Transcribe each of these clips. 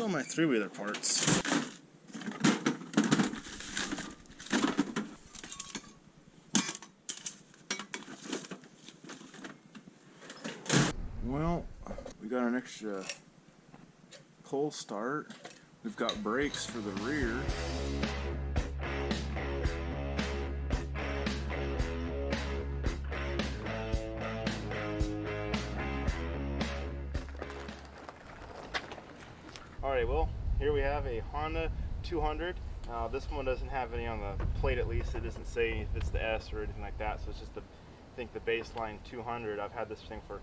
all my three-wheeler parts. Well, we got an extra pull start. We've got brakes for the rear. Alright, well, here we have a Honda 200. This one doesn't have any on the plate, at least. It doesn't say if it's the S or anything like that, so it's just I think the baseline 200. I've had this thing for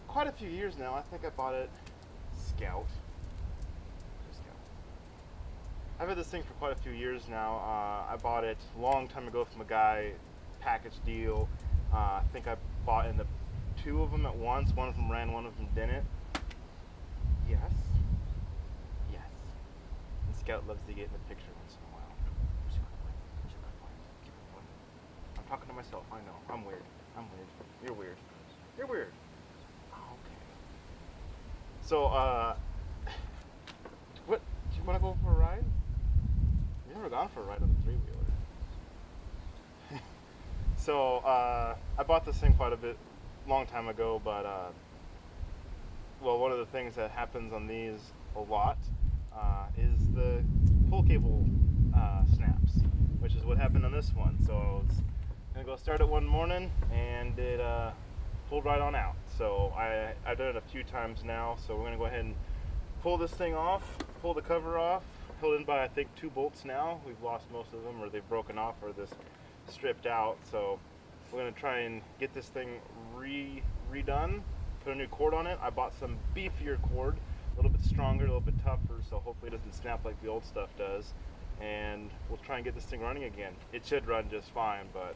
quite a few years now. I think I bought it Scout. I've had this thing for quite a few years now. I bought it a long time ago from a guy, package deal. I think I bought in the two of them at once. One of them ran, one of them didn't. Yes. And Scout loves to get in the picture once in a while. I'm talking to myself, I know. I'm weird. You're weird. Okay. So, what? Do you want to go for a ride? You've never gone for a ride on a three-wheeler. So, I bought this thing quite a long time ago, but, well, one of the things that happens on these a lot is the pull cable snaps, which is what happened on this one. So I was gonna go start it one morning, and it pulled right on out. So I've done it a few times now, so we're gonna go ahead and pull this thing off, pull the cover off, held in by I think 2 bolts now. We've lost most of them, or they've broken off, or this stripped out. So we're gonna try and get this thing redone, put a new cord on it. I bought some beefier cord, a little bit stronger, a little bit tougher, so hopefully it doesn't snap like the old stuff does. And we'll try and get this thing running again. It should run just fine, but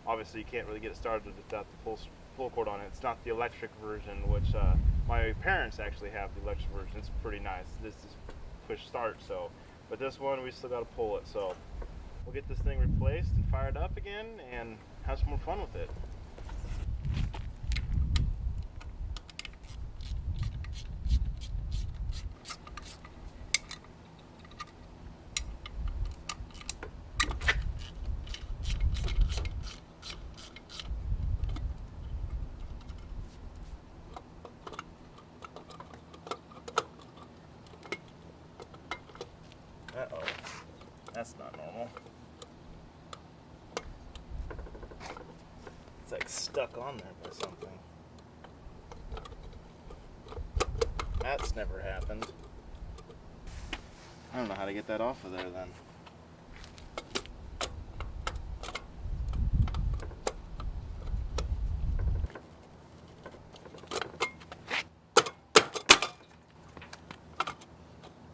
obviously you can't really get it started without the pull cord on it. It's not the electric version, which my parents actually have the electric version. It's pretty nice. This is push start, so. But this one, we still got to pull it, so we'll get this thing replaced and fired up again and have some more fun with it. Uh-oh, that's not normal. It's like stuck on there by something. That's never happened. I don't know how to get that off of there then.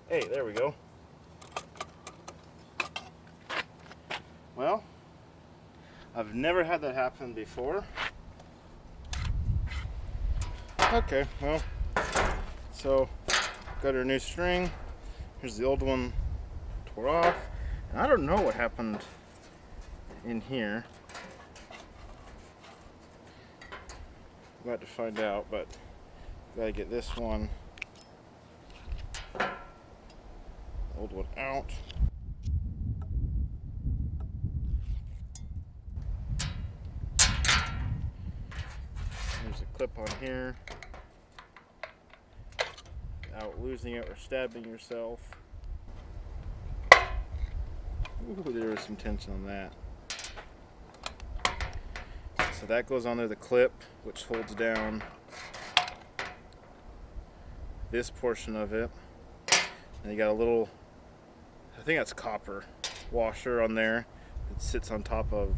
Hey, there we go. Well, I've never had that happen before. Okay, well, so got our new string. Here's the old one tore off. And I don't know what happened in here. I'm about to find out, but gotta get this one, the old one out. There's a clip on here. Without losing it or stabbing yourself. Ooh, there was some tension on that. So that goes on there, the clip, which holds down this portion of it. And you got a little, I think that's copper washer on there that sits on top of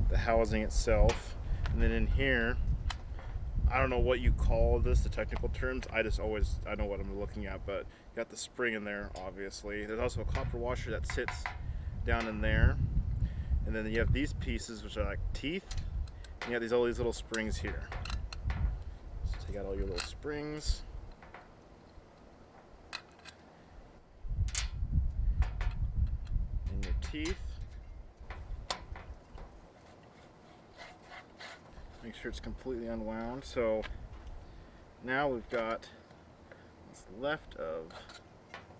the housing itself. And then in here, I don't know what you call this, the technical terms. I know what I'm looking at, but you got the spring in there, obviously. There's also a copper washer that sits down in there. And then you have these pieces, which are like teeth. And you got all these little springs here. So take out all your little springs. And your teeth. Make sure it's completely unwound. So now we've got what's left of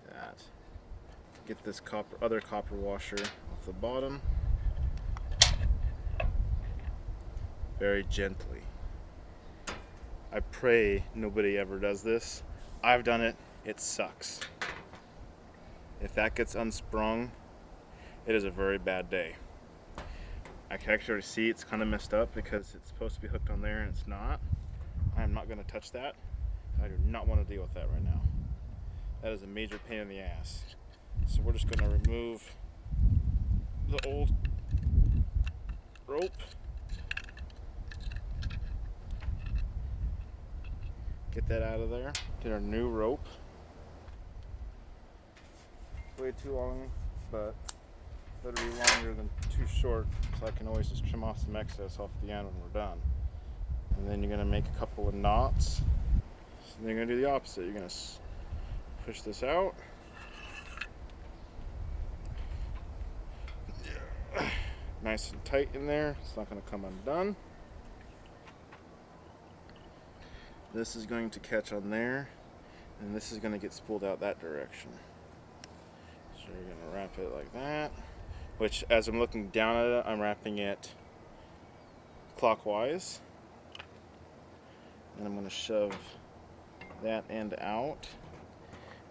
that. Get this other copper washer off the bottom. Very gently. I pray nobody ever does this. I've done it. It sucks. If that gets unsprung, it is a very bad day. I can actually see it's kind of messed up because it's supposed to be hooked on there and it's not. I'm not going to touch that. I do not want to deal with that right now. That is a major pain in the ass. So we're just going to remove the old rope. Get that out of there. Get our new rope. Way too long, but better be longer than too short, so I can always just trim off some excess off the end when we're done. And then you're going to make a couple of knots. So then you're going to do the opposite. You're going to push this out. Nice and tight in there. It's not going to come undone. This is going to catch on there, and this is going to get spooled out that direction. So we're going to wrap it like that, which as I'm looking down at it, I'm wrapping it clockwise. And I'm going to shove that end out.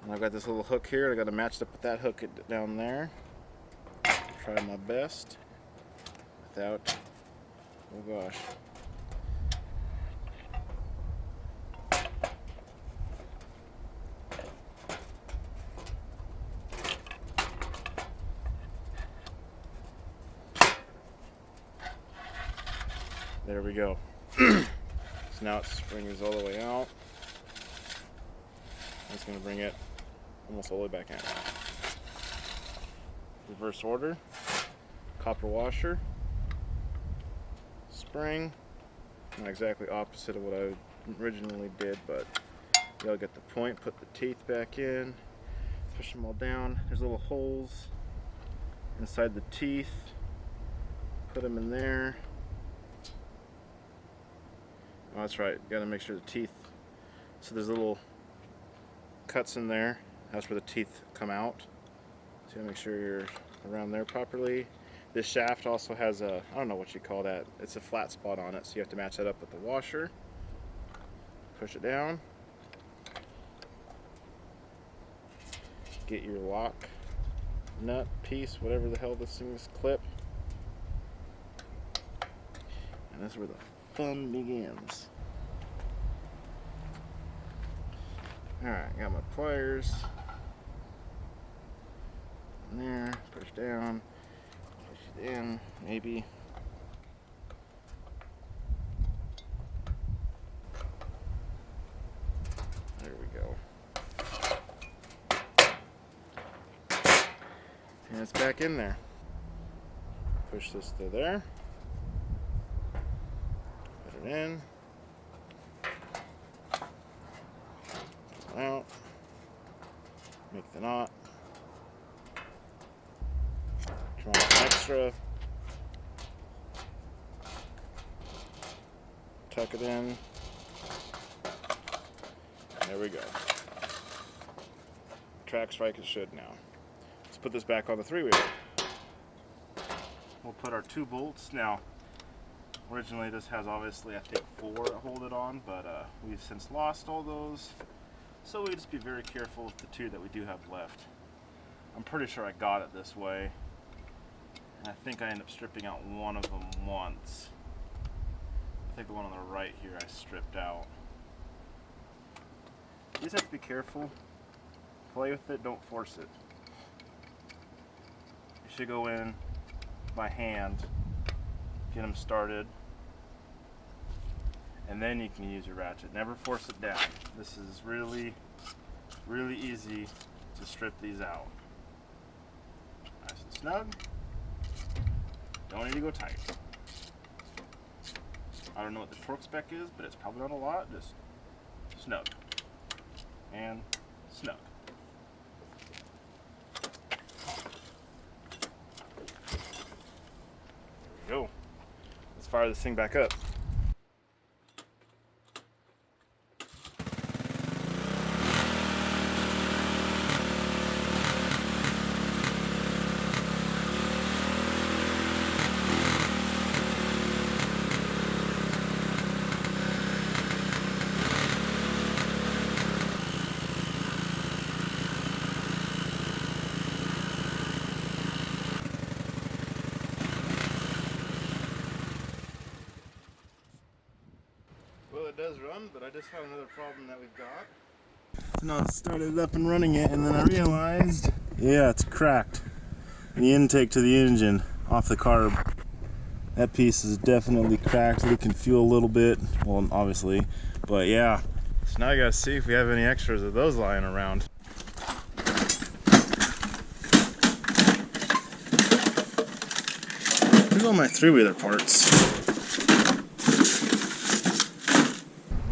And I've got this little hook here. I got to match it up with that hook down there. Try my best without, oh gosh. There we go. So now it's springs all the way out. It's going to bring it almost all the way back in. Reverse order. Copper washer. Spring. Not exactly opposite of what I originally did, but you'll get the point. Put the teeth back in. Push them all down. There's little holes inside the teeth. Put them in there. Oh, that's right. You gotta make sure the teeth. So there's little cuts in there. That's where the teeth come out. So you gotta make sure you're around there properly. This shaft also has a, I don't know what you call that. It's a flat spot on it, so you have to match that up with the washer. Push it down. Get your lock nut piece, whatever the hell this thing is, clip. And that's where the fun begins. Alright, got my pliers in there, push down, push it in, maybe. There we go. And it's back in there. Push this to there. Put it in. Pull it out. Make the knot. Draw some extra. Tuck it in. There we go. Tracks like it should now. Let's put this back on the three-wheeler. We'll put our 2 bolts. Now, originally this has obviously, I think, 4 that hold it on, but we've since lost all those. So we just be very careful with the 2 that we do have left. I'm pretty sure I got it this way. And I think I ended up stripping out one of them once. I think the one on the right here I stripped out. You just have to be careful. Play with it, don't force it. You should go in by hand, get them started, and then you can use your ratchet. Never force it down. This is really, really easy to strip these out. Nice and snug. Don't need to go tight. I don't know what the torque spec is, but it's probably not a lot. Just snug and snug. There we go. Let's fire this thing back up. I just found another problem that we've got. So now I started up and running it, and then I realized, yeah, it's cracked. The intake to the engine off the carb. That piece is definitely cracked, leaking fuel a little bit. Well, obviously, but yeah. So now I gotta see if we have any extras of those lying around. Here's all my three-wheeler parts.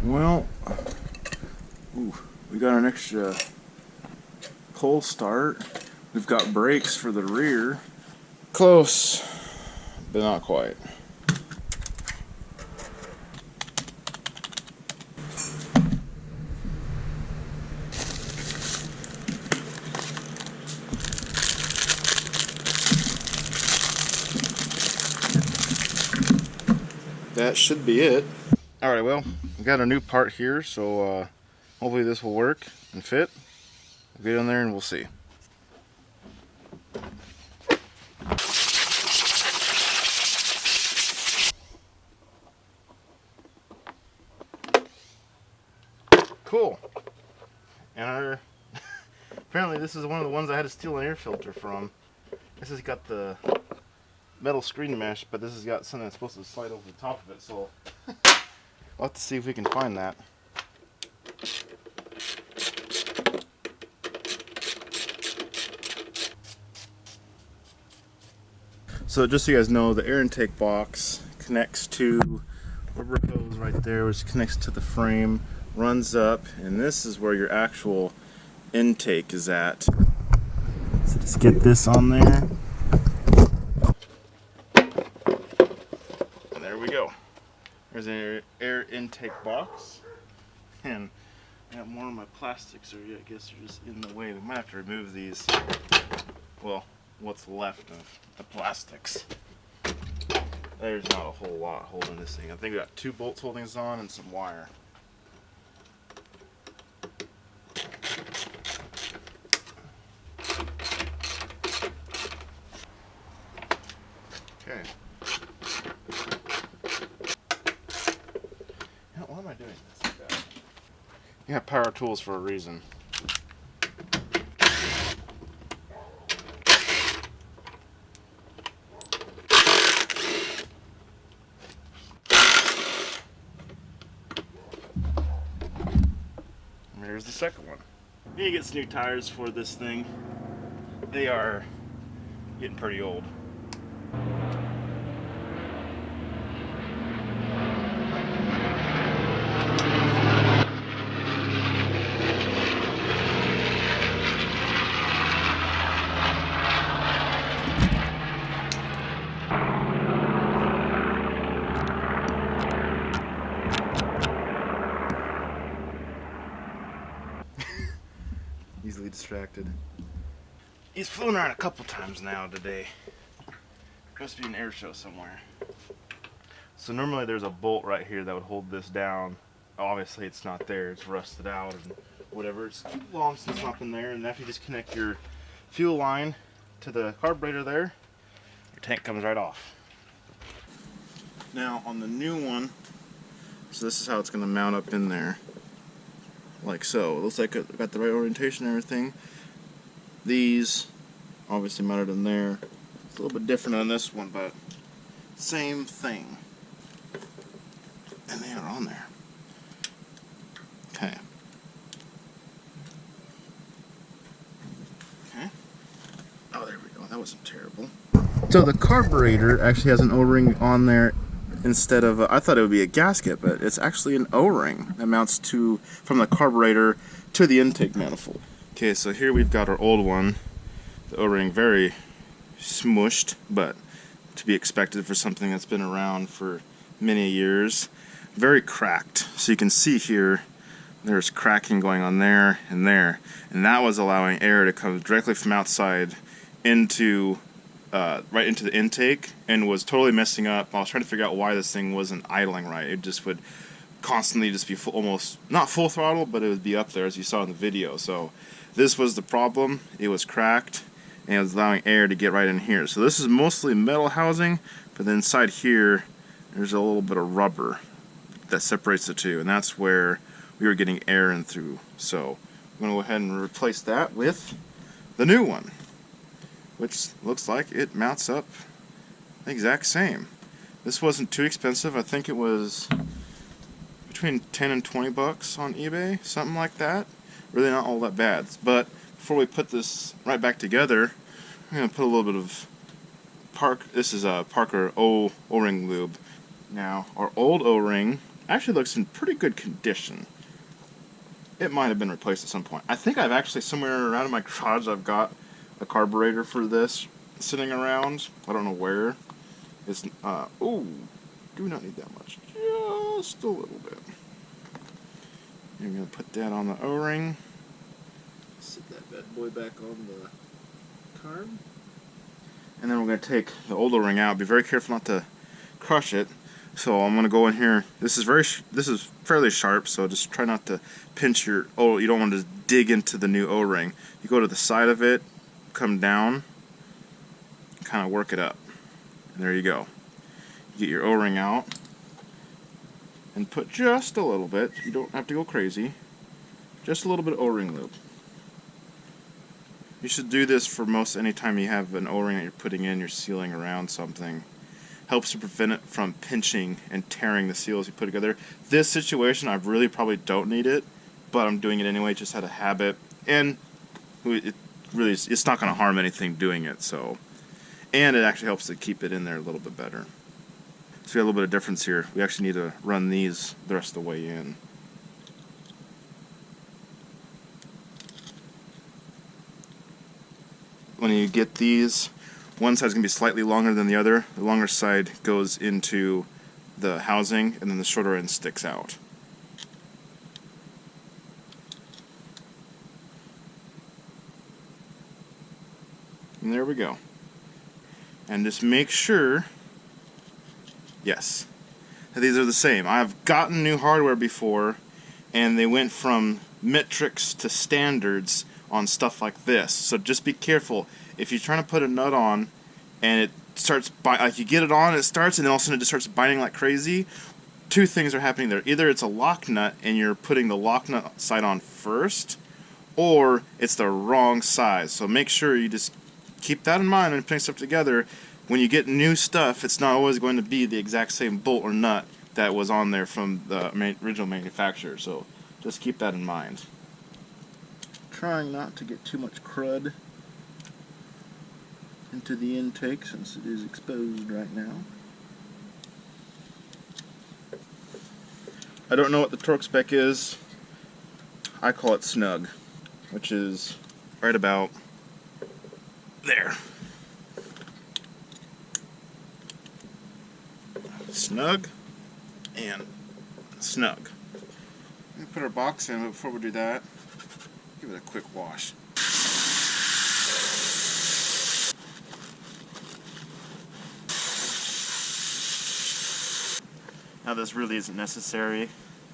Well, we got an extra pull start. We've got brakes for the rear. Close, but not quite. That should be it. Alright, well, we got a new part here, so hopefully this will work and fit. We'll get in there and we'll see. Cool. And apparently this is one of the ones I had to steal an air filter from. This has got the metal screen mesh, but this has got something that's supposed to slide over the top of it, so we'll have to see if we can find that. So just so you guys know, the air intake box connects to rubber hose right there, which connects to the frame, runs up, and this is where your actual intake is at. So just get this on there. And there we go. There's an air intake box. And I got more of my plastics, or I guess they're just in the way. We might have to remove these. Well, what's left of the plastics. There's not a whole lot holding this thing. I think we got 2 bolts holding this on and some wire. Okay. Why am I doing this like that? You have power tools for a reason. Here's the second one. You need to get some new tires for this thing. They are getting pretty old. Easily distracted. He's flown around a couple times now today. Must be an air show somewhere. So normally there's a bolt right here that would hold this down. Obviously it's not there, it's rusted out and whatever. It's long since it's not been there, and after you just connect your fuel line to the carburetor there, your tank comes right off. Now on the new one, so this is how it's going to mount up in there. Like so. It looks like it got the right orientation and everything. These obviously mounted in there. It's a little bit different on this one, but same thing. And they are on there. Okay. Okay. Oh, there we go. That wasn't terrible. So the carburetor actually has an O-ring on there instead of, I thought it would be a gasket, but it's actually an O-ring that mounts to, from the carburetor to the intake manifold. Okay, so here we've got our old one. The O-ring very smushed, but to be expected for something that's been around for many years. Very cracked. So you can see here, there's cracking going on there, and that was allowing air to come directly from outside into right into the intake, and was totally messing up. I was trying to figure out why this thing wasn't idling right. It just would constantly just be almost not full throttle, but it would be up there as you saw in the video. So this was the problem. It was cracked, and it was allowing air to get right in here. So this is mostly metal housing, but then inside here there's a little bit of rubber. that separates the two, and that's where we were getting air in through. So I'm going to go ahead and replace that with the new one, which looks like it mounts up the exact same. This wasn't too expensive. I think it was between 10 and 20 bucks on eBay, something like that. Really not all that bad. But before we put this right back together, I'm going to put a little bit of this is a Parker O-ring lube. Now, our old O-ring actually looks in pretty good condition. It might have been replaced at some point. I think I've actually, somewhere around in my garage, I've got a carburetor for this sitting around. I don't know where. It's, do not need that much. Just a little bit. I'm going to put that on the O-ring. Sit that bad boy back on the carb. And then we're going to take the old O-ring out. Be very careful not to crush it. So I'm going to go in here. This is fairly sharp, so just try not to pinch your... Oh, you don't want to dig into the new O-ring. You go to the side of it, come down, kind of work it up. And there you go. You get your O-ring out and put just a little bit. You don't have to go crazy. Just a little bit of O-ring lube. You should do this for most any time you have an O-ring that you're putting in, you're sealing around something. Helps to prevent it from pinching and tearing the seals you put together. This situation, I really probably don't need it, but I'm doing it anyway, just out of habit. And it's not going to harm anything doing it, so. And it actually helps to keep it in there a little bit better. So we got a little bit of difference here. We actually need to run these the rest of the way in. When you get these, one side's going to be slightly longer than the other. The longer side goes into the housing, and then the shorter end sticks out. And there we go. And just make sure, yes, that these are the same. I've gotten new hardware before, and they went from metrics to standards on stuff like this. So just be careful. If you're trying to put a nut on and it starts like you get it on, it starts, and then all of a sudden it just starts biting like crazy, two things are happening there. Either it's a lock nut and you're putting the lock nut side on first, or it's the wrong size. So make sure you just keep that in mind when putting stuff together. When you get new stuff, it's not always going to be the exact same bolt or nut that was on there from the original manufacturer. So just keep that in mind. Trying not to get too much crud into the intake since it is exposed right now. I don't know what the torque spec is. I call it snug, which is right about there. Snug and snug. Let me put our box in, but before we do that, give it a quick wash. Now this really isn't necessary.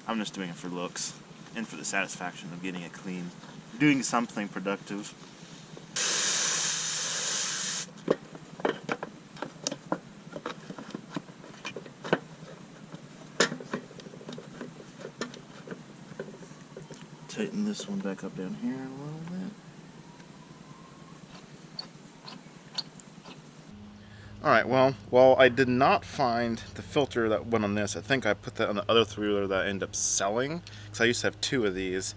I'm just doing it for looks and for the satisfaction of getting it clean. Doing something productive. Tighten this one back up down here a little bit. Alright, well, I did not find the filter that went on this. I think I put that on the other three-wheeler that I ended up selling, because I used to have two of these,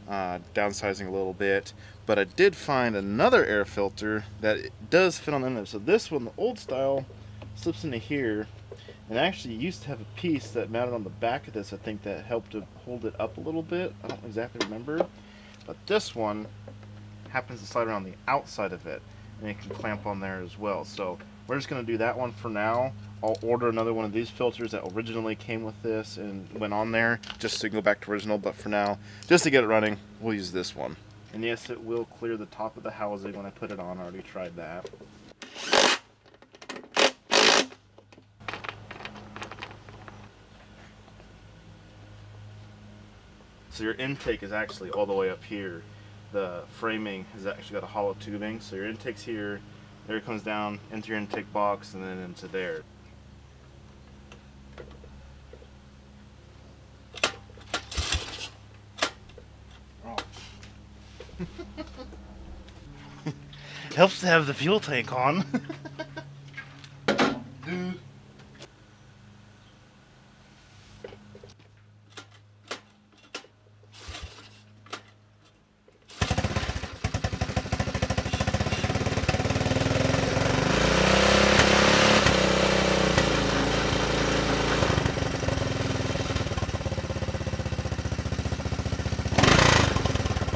downsizing a little bit. But I did find another air filter that does fit on the end. So this one, the old style, slips into here, and I actually used to have a piece that mounted on the back of this, I think, that helped to hold it up a little bit. I don't exactly remember. But this one happens to slide around the outside of it, and it can clamp on there as well. So we're just going to do that one for now. I'll order another one of these filters that originally came with this and went on there, just so you can go back to original. But for now, just to get it running, we'll use this one. And yes, it will clear the top of the housing when I put it on. I already tried that. So your intake is actually all the way up here. The framing has actually got a hollow tubing. So your intake's here, there it comes down into your intake box, and then into there. Helps to have the fuel tank on. Dude.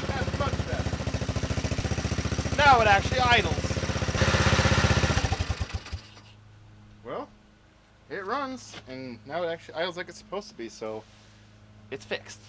That's much better. Now it actually idles. Well, it runs, and now it actually idles like it's supposed to be, so it's fixed.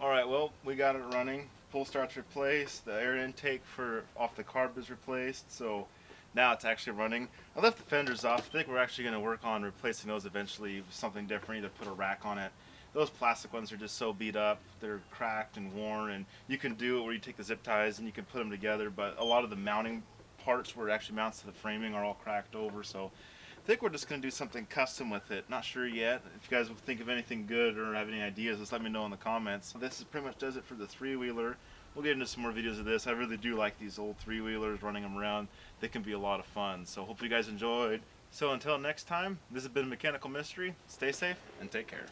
Alright, well, we got it running. Pull start's replaced, the air intake for off the carb is replaced, so now it's actually running. I left the fenders off. I think we're actually going to work on replacing those eventually with something different, either put a rack on it. Those plastic ones are just so beat up, they're cracked and worn, and you can do it where you take the zip ties and you can put them together, but a lot of the mounting parts where it actually mounts to the framing are all cracked over, so I think we're just going to do something custom with it. Not sure yet. If you guys think of anything good or have any ideas, just let me know in the comments. This is pretty much does it for the three-wheeler. We'll get into some more videos of this. I really do like these old three-wheelers, running them around. They can be a lot of fun. So hopefully you guys enjoyed. So until next time, this has been Mechanical Mystery. Stay safe and take care.